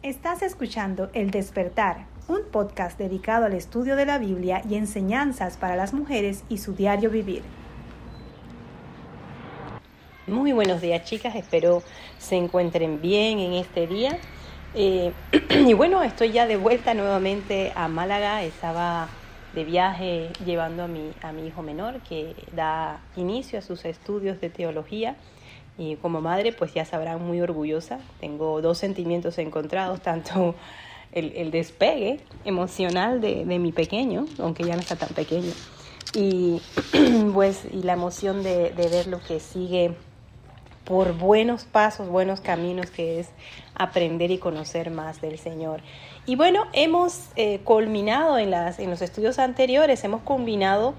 Estás escuchando El Despertar, un podcast dedicado al estudio de la Biblia y enseñanzas para las mujeres y su diario vivir. Muy buenos días, chicas, espero se encuentren bien en este día. Y bueno, estoy ya de vuelta nuevamente a Málaga. Estaba de viaje llevando a mi hijo menor que da inicio a sus estudios de teología. Y como madre, pues ya sabrán, muy orgullosa. Tengo dos sentimientos encontrados, tanto el despegue emocional de mi pequeño, aunque ya no está tan pequeño, y pues y la emoción de ver lo que sigue por buenos pasos, buenos caminos, que es aprender y conocer más del Señor. Y bueno, hemos culminado en los estudios anteriores, hemos combinado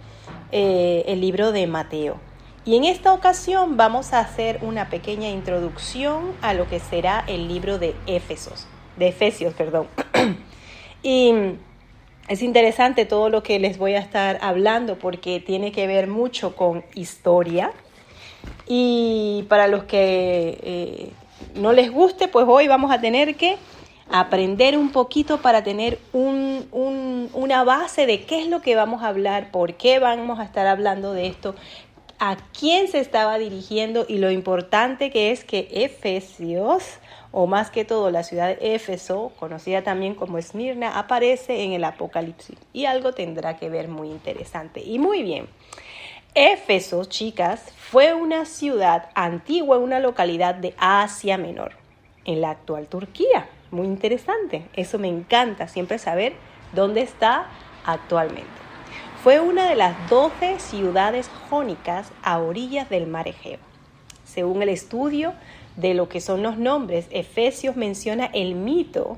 el libro de Mateo. Y en esta ocasión vamos a hacer una pequeña introducción a lo que será el libro de Efesios. Y es interesante todo lo que les voy a estar hablando porque tiene que ver mucho con historia. Y para los que no les guste, pues hoy vamos a tener que aprender un poquito para tener una base de qué es lo que vamos a hablar, por qué vamos a estar hablando de esto, a quién se estaba dirigiendo y lo importante que es que Efesios, o más que todo la ciudad de Éfeso, conocida también como Esmirna, aparece en el Apocalipsis y algo tendrá que ver muy interesante. Y muy bien, Éfeso, chicas, fue una ciudad antigua, una localidad de Asia Menor, en la actual Turquía. Muy interesante, eso me encanta, siempre saber dónde está actualmente. Fue una de las 12 ciudades jónicas a orillas del mar Egeo. Según el estudio de lo que son los nombres, Efesios menciona el mito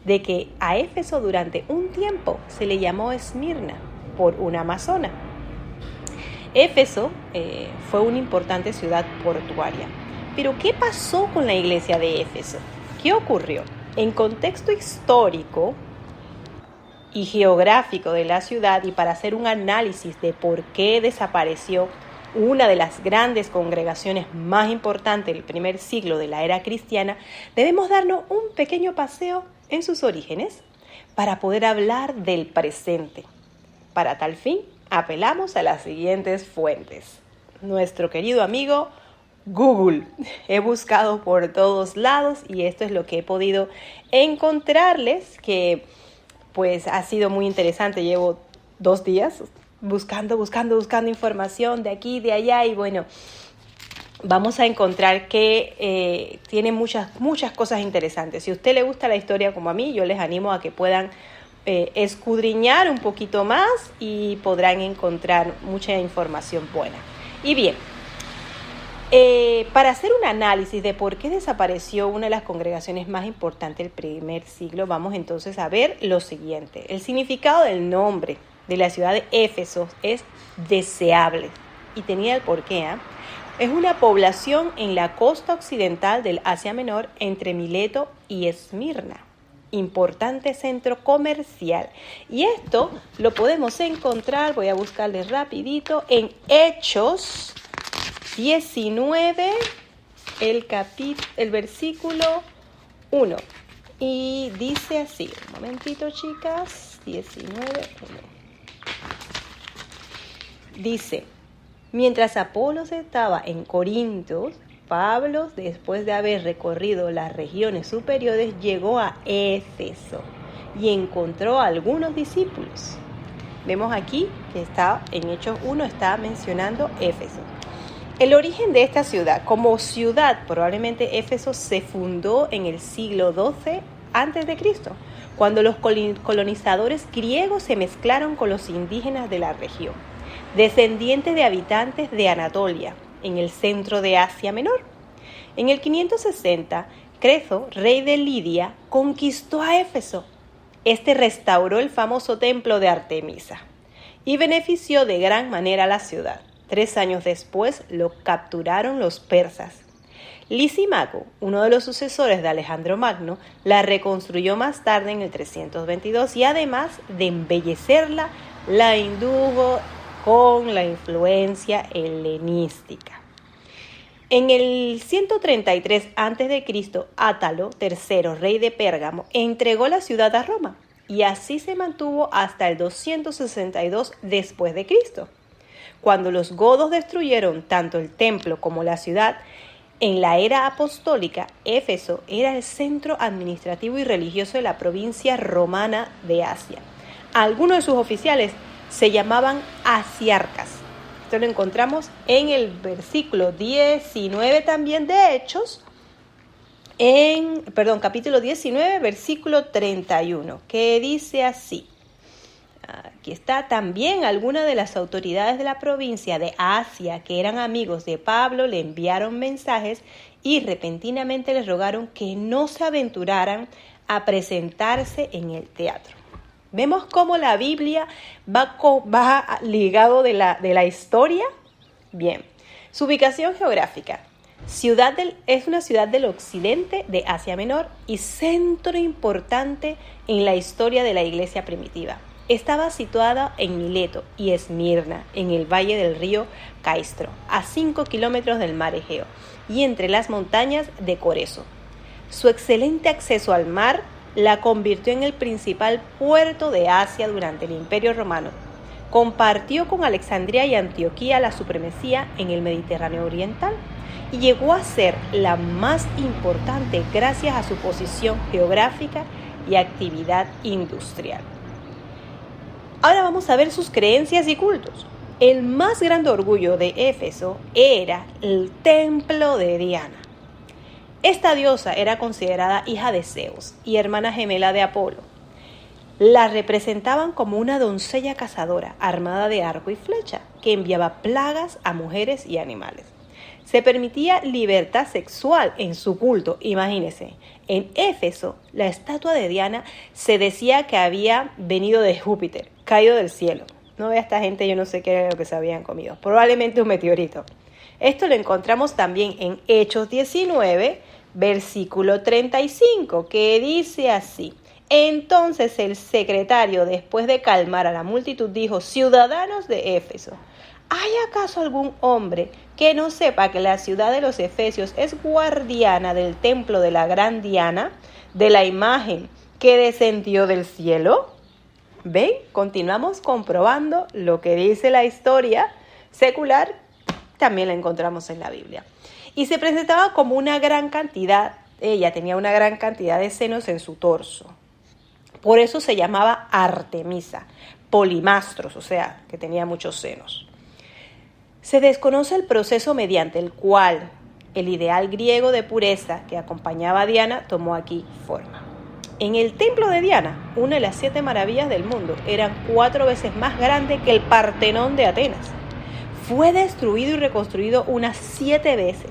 de que a Éfeso durante un tiempo se le llamó Esmirna por una amazona. Éfeso fue una importante ciudad portuaria. Pero ¿qué pasó con la iglesia de Éfeso? ¿Qué ocurrió? En contexto histórico y geográfico de la ciudad, y para hacer un análisis de por qué desapareció una de las grandes congregaciones más importantes del primer siglo de la era cristiana, debemos darnos un pequeño paseo en sus orígenes para poder hablar del presente. Para tal fin, apelamos a las siguientes fuentes. Nuestro querido amigo Google. He buscado por todos lados y esto es lo que he podido encontrarles, que pues ha sido muy interesante. Llevo 2 días buscando información de aquí, de allá, y bueno, vamos a encontrar que tiene muchas cosas interesantes. Si a usted le gusta la historia como a mí, yo les animo a que puedan escudriñar un poquito más y podrán encontrar mucha información buena. Y bien, para hacer un análisis de por qué desapareció una de las congregaciones más importantes del primer siglo, vamos entonces a ver lo siguiente. El significado del nombre de la ciudad de Éfeso es deseable, y tenía el porqué. Es una población en la costa occidental del Asia Menor, entre Mileto y Esmirna, importante centro comercial. Y esto lo podemos encontrar, voy a buscarle rapidito, en Hechos 19, el versículo 1. Y dice así, un momentito, chicas, 19, 1. Dice: mientras Apolos estaba en Corinto, Pablo, después de haber recorrido las regiones superiores, llegó a Éfeso y encontró a algunos discípulos. Vemos aquí que está en Hechos 1, está mencionando Éfeso. El origen de esta ciudad, como ciudad, probablemente Éfeso se fundó en el siglo XII a.C., cuando los colonizadores griegos se mezclaron con los indígenas de la región, descendientes de habitantes de Anatolia, en el centro de Asia Menor. En el 560, Creso, rey de Lidia, conquistó a Éfeso. Este restauró el famoso templo de Artemisa y benefició de gran manera a la ciudad. 3 años después lo capturaron los persas. Lisímaco, uno de los sucesores de Alejandro Magno, la reconstruyó más tarde en el 322 y además de embellecerla, la indujo con la influencia helenística. En el 133 a.C., Átalo III, rey de Pérgamo, entregó la ciudad a Roma y así se mantuvo hasta el 262 después de Cristo. Cuando los godos destruyeron tanto el templo como la ciudad, en la era apostólica, Éfeso era el centro administrativo y religioso de la provincia romana de Asia. Algunos de sus oficiales se llamaban asiarcas. Esto lo encontramos en el versículo 19 también de Hechos, capítulo 19, versículo 31, que dice así. Aquí está también algunas de las autoridades de la provincia de Asia que eran amigos de Pablo, le enviaron mensajes y repentinamente les rogaron que no se aventuraran a presentarse en el teatro. Vemos cómo la Biblia va ligado de la historia. Bien, su ubicación geográfica. Es una ciudad del occidente de Asia Menor y centro importante en la historia de la iglesia primitiva. Estaba situada en Mileto y Esmirna, en el valle del río Caistro, a 5 kilómetros del mar Egeo y entre las montañas de Coreso. Su excelente acceso al mar la convirtió en el principal puerto de Asia durante el Imperio Romano. Compartió con Alejandría y Antioquía la supremacía en el Mediterráneo oriental y llegó a ser la más importante gracias a su posición geográfica y actividad industrial. Ahora vamos a ver sus creencias y cultos. El más grande orgullo de Éfeso era el templo de Diana. Esta diosa era considerada hija de Zeus y hermana gemela de Apolo. La representaban como una doncella cazadora armada de arco y flecha que enviaba plagas a mujeres y animales. Se permitía libertad sexual en su culto. Imagínense, en Éfeso la estatua de Diana se decía que había venido de Júpiter, caído del cielo. No vea esta gente, yo no sé qué era lo que se habían comido. Probablemente un meteorito. Esto lo encontramos también en Hechos 19, versículo 35, que dice así. Entonces el secretario, después de calmar a la multitud, dijo: ciudadanos de Éfeso, ¿hay acaso algún hombre que no sepa que la ciudad de los efesios es guardiana del templo de la gran Diana, de la imagen que descendió del cielo? ¿Ven? Continuamos comprobando lo que dice la historia secular, también la encontramos en la Biblia. Y se presentaba como ella tenía una gran cantidad de senos en su torso. Por eso se llamaba Artemisa, polimastros, o sea, que tenía muchos senos. Se desconoce el proceso mediante el cual el ideal griego de pureza que acompañaba a Diana tomó aquí forma. En el templo de Diana, una de las 7 maravillas del mundo, eran 4 veces más grande que el Partenón de Atenas. Fue destruido y reconstruido unas 7 veces.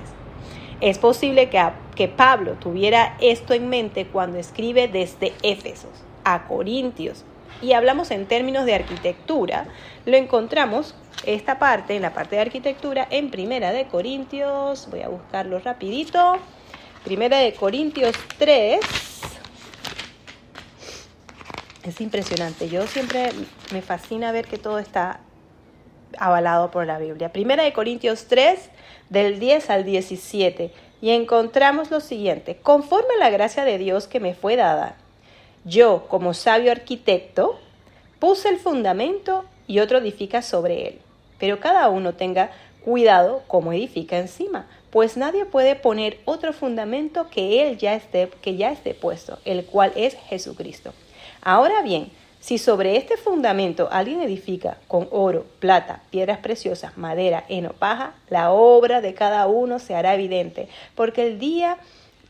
Es posible que Pablo tuviera esto en mente cuando escribe desde Éfeso a Corintios. Y hablamos en términos de arquitectura. Lo encontramos, esta parte, en la parte de arquitectura, en Primera de Corintios. Voy a buscarlo rapidito. Primera de Corintios 3. Es impresionante. Yo siempre me fascina ver que todo está avalado por la Biblia. Primera de Corintios 3, del 10 al 17. Y encontramos lo siguiente. Conforme a la gracia de Dios que me fue dada, yo, como sabio arquitecto, puse el fundamento y otro edifica sobre él. Pero cada uno tenga cuidado cómo edifica encima, pues nadie puede poner otro fundamento que ya esté puesto, el cual es Jesucristo. Ahora bien, si sobre este fundamento alguien edifica con oro, plata, piedras preciosas, madera, heno, paja, la obra de cada uno se hará evidente, porque el día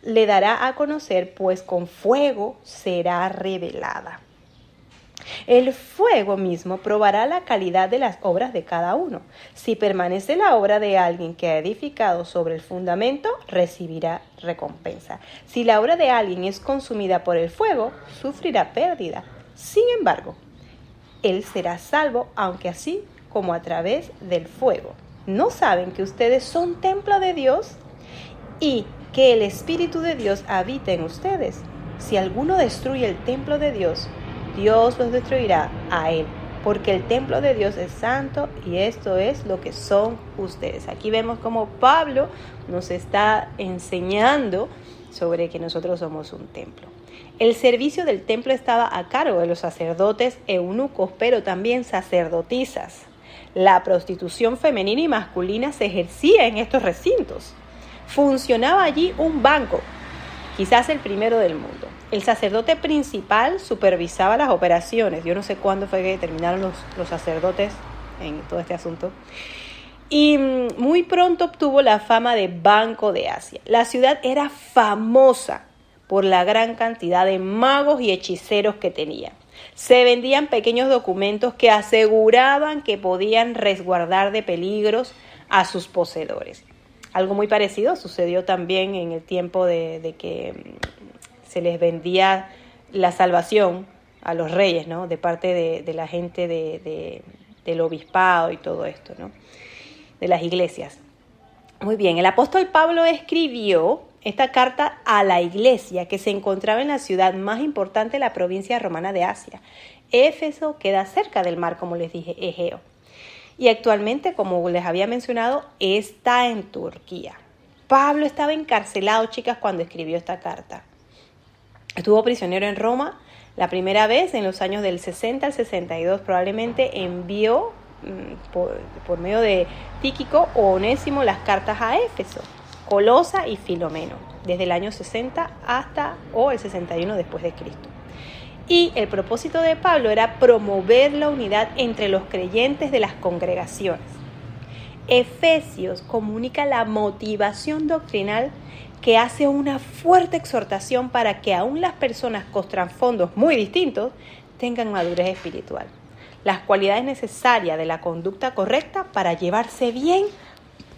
le dará a conocer, pues con fuego será revelada. El fuego mismo probará la calidad de las obras de cada uno. Si permanece la obra de alguien que ha edificado sobre el fundamento, recibirá recompensa. Si la obra de alguien es consumida por el fuego, sufrirá pérdida. Sin embargo, él será salvo, aunque así como a través del fuego. ¿No saben que ustedes son templo de Dios y que el Espíritu de Dios habita en ustedes? Si alguno destruye el templo de Dios, Dios los destruirá a él, porque el templo de Dios es santo y esto es lo que son ustedes. Aquí vemos cómo Pablo nos está enseñando sobre que nosotros somos un templo. El servicio del templo estaba a cargo de los sacerdotes eunucos, pero también sacerdotisas. La prostitución femenina y masculina se ejercía en estos recintos. Funcionaba allí un banco, quizás el primero del mundo. El sacerdote principal supervisaba las operaciones. Yo no sé cuándo fue que terminaron los sacerdotes en todo este asunto. Y muy pronto obtuvo la fama de Banco de Asia. La ciudad era famosa por la gran cantidad de magos y hechiceros que tenía. Se vendían pequeños documentos que aseguraban que podían resguardar de peligros a sus poseedores. Algo muy parecido sucedió también en el tiempo de que se les vendía la salvación a los reyes, ¿no? De parte de la gente del obispado y todo esto, ¿no? De las iglesias. Muy bien, el apóstol Pablo escribió esta carta a la iglesia que se encontraba en la ciudad más importante de la provincia romana de Asia. Éfeso queda cerca del mar, como les dije, Egeo. Y actualmente, como les había mencionado, está en Turquía. Pablo estaba encarcelado, chicas, cuando escribió esta carta. Estuvo prisionero en Roma la primera vez en los años del 60 al 62. Probablemente envió por medio de Tíquico o Onésimo las cartas a Éfeso, Colosa y Filomeno, desde el año 60 hasta el 61 después de Cristo. Y el propósito de Pablo era promover la unidad entre los creyentes de las congregaciones. Efesios comunica la motivación doctrinal que hace una fuerte exhortación para que aún las personas con trasfondos muy distintos tengan madurez espiritual, las cualidades necesarias de la conducta correcta para llevarse bien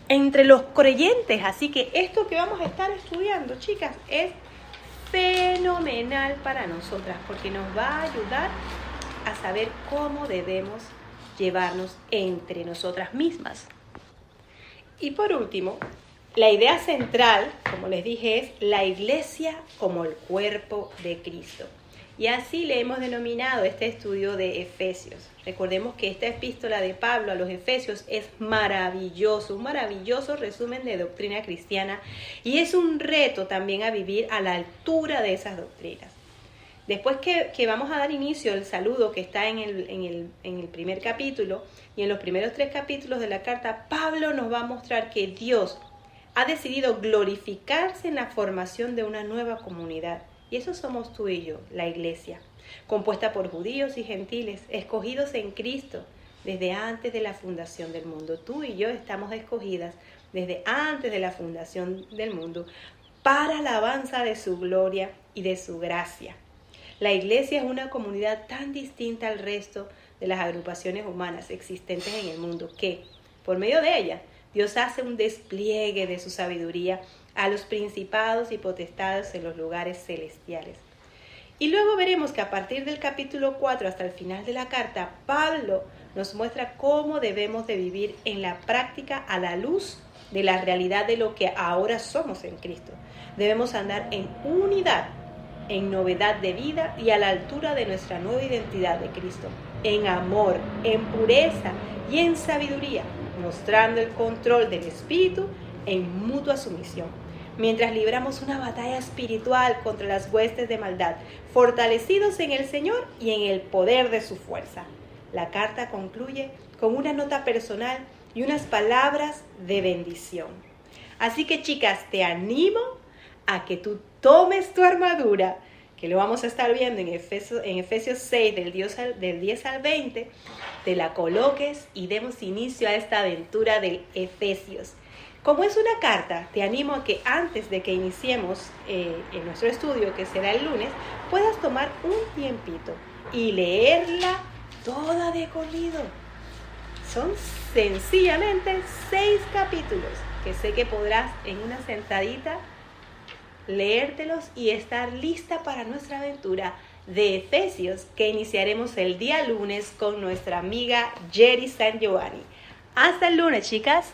entre los creyentes. Así que esto que vamos a estar estudiando, chicas, es fenomenal para nosotras porque nos va a ayudar a saber cómo debemos llevarnos entre nosotras mismas. Y por último, la idea central, como les dije, es la iglesia como el cuerpo de Cristo. Y así le hemos denominado este estudio de Efesios. Recordemos que esta epístola de Pablo a los Efesios es maravilloso, un maravilloso resumen de doctrina cristiana y es un reto también a vivir a la altura de esas doctrinas. Después que vamos a dar inicio al saludo que está en el primer capítulo y en los primeros 3 capítulos de la carta, Pablo nos va a mostrar que Dios ha decidido glorificarse en la formación de una nueva comunidad. Y eso somos tú y yo, la iglesia, compuesta por judíos y gentiles, escogidos en Cristo desde antes de la fundación del mundo. Tú y yo estamos escogidas desde antes de la fundación del mundo para alabanza de su gloria y de su gracia. La iglesia es una comunidad tan distinta al resto de las agrupaciones humanas existentes en el mundo que, por medio de ella, Dios hace un despliegue de su sabiduría a los principados y potestades en los lugares celestiales. Y luego veremos que a partir del capítulo 4 hasta el final de la carta, Pablo nos muestra cómo debemos de vivir en la práctica a la luz de la realidad de lo que ahora somos en Cristo. Debemos andar en unidad, en novedad de vida y a la altura de nuestra nueva identidad de Cristo, en amor, en pureza y en sabiduría, mostrando el control del Espíritu en mutua sumisión, mientras libramos una batalla espiritual contra las huestes de maldad, fortalecidos en el Señor y en el poder de su fuerza. La carta concluye con una nota personal y unas palabras de bendición. Así que, chicas, te animo a que tú tomes tu armadura, que lo vamos a estar viendo en Efesios 6, del 10 al 20, te la coloques y demos inicio a esta aventura de Efesios. Como es una carta, te animo a que antes de que iniciemos en nuestro estudio, que será el lunes, puedas tomar un tiempito y leerla toda de corrido. Son sencillamente 6 capítulos que sé que podrás en una sentadita leértelos y estar lista para nuestra aventura de Efesios que iniciaremos el día lunes con nuestra amiga Jerry San Giovanni. Hasta el lunes, chicas.